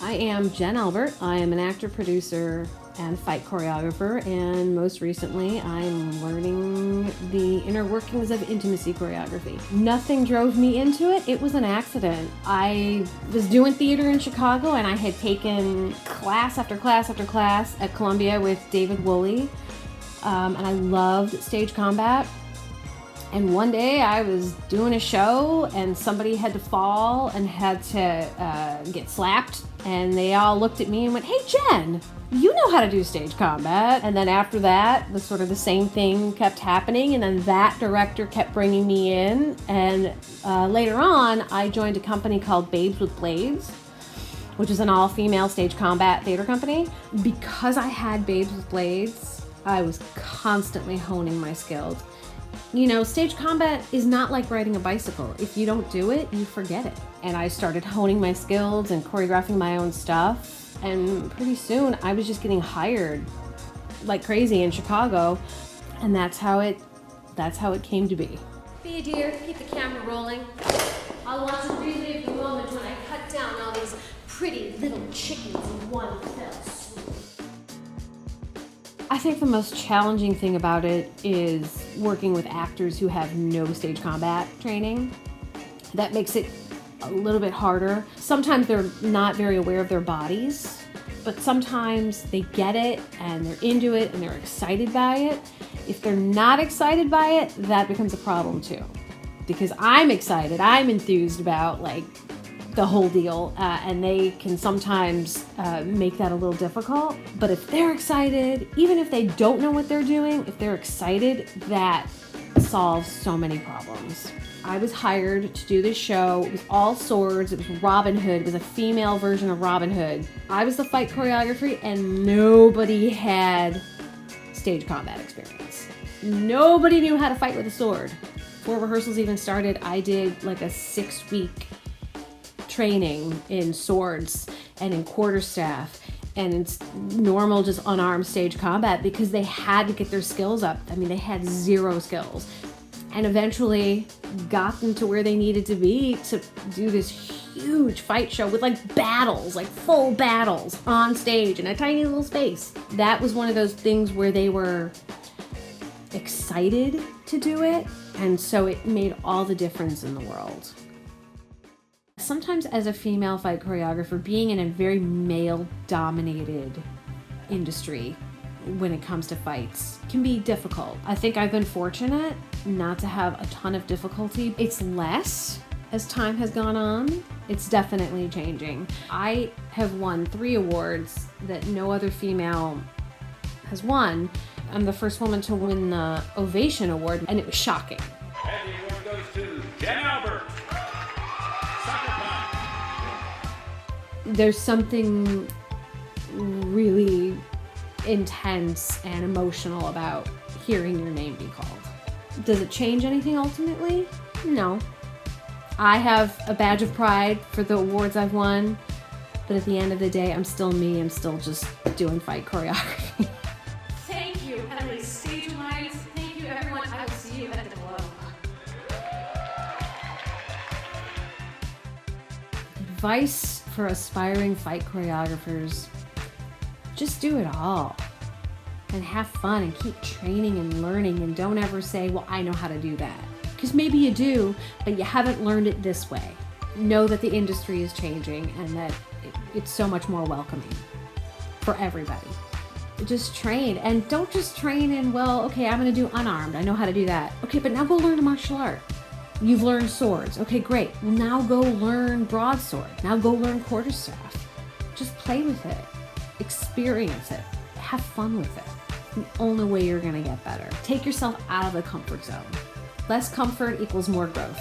I am Jen Albert. I am an actor, producer, and fight choreographer, and most recently I'm learning the inner workings of intimacy choreography. Nothing drove me into it. It was an accident. I was doing theater in Chicago, and I had taken class after class after class at Columbia with David Woolley, and I loved stage combat. And one day I was doing a show and somebody had to fall and had to get slapped, and they all looked at me and went, "Hey Jen, you know how to do stage combat." And then after that, the same thing kept happening, and then that director kept bringing me in, and later on I joined a company called Babes with Blades, which is an all-female stage combat theater company. Because I had Babes with Blades, I was constantly honing my skills. You know, stage combat is not like riding a bicycle. If you don't do it, you forget it. And I started honing my skills and choreographing my own stuff. And pretty soon I was just getting hired like crazy in Chicago. And that's how it came to be. Be a dear, keep the camera rolling. I'll want to relive the moment when I cut down all these pretty little chickens in one fell swoop. I think the most challenging thing about it is working with actors who have no stage combat training. That makes it a little bit harder. Sometimes they're not very aware of their bodies, but sometimes they get it and they're into it and they're excited by it. If they're not excited by it, that becomes a problem too. Because I'm excited, I'm enthused about the whole deal, and they can sometimes make that a little difficult. But if they're excited, even if they don't know what they're doing, if they're excited, that solves so many problems. I was hired to do this show. It was all swords. It was Robin Hood. It was a female version of Robin Hood. I was the fight choreography, and nobody had stage combat experience. Nobody knew how to fight with a sword. Before rehearsals even started, I did a 6-week training in swords and in quarterstaff and in normal just unarmed stage combat, because they had to get their skills up. I mean, they had zero skills, and eventually got them to where they needed to be to do this huge fight show with battles, full battles on stage in a tiny little space. That was one of those things where they were excited to do it, and so it made all the difference in the world. Sometimes as a female fight choreographer, being in a very male-dominated industry when it comes to fights can be difficult. I think I've been fortunate not to have a ton of difficulty. It's less as time has gone on. It's definitely changing. I have won 3 awards that no other female has won. I'm the first woman to win the Ovation Award, and it was shocking. And the award goes to Jen Albert. There's something really intense and emotional about hearing your name be called. Does it change anything ultimately? No. I have a badge of pride for the awards I've won, but at the end of the day, I'm still me. I'm still just doing fight choreography. Thank you, Heavenly Stage Alliance. Thank you, everyone. I will see you at the Globe. Advice for aspiring fight choreographers: just do it all and have fun and keep training and learning, and don't ever say, "Well, I know how to do that," because maybe you do, but you haven't learned it this way. Know that the industry is changing and that it's so much more welcoming for everybody. Just train, and don't just train in, well, okay, I'm going to do unarmed. I know how to do that. Okay, but now go learn a martial art. You've learned swords. Okay, great. Well, now go learn broadsword. Now go learn quarterstaff. Just play with it. Experience it. Have fun with it. It's the only way you're going to get better. Take yourself out of the comfort zone. Less comfort equals more growth.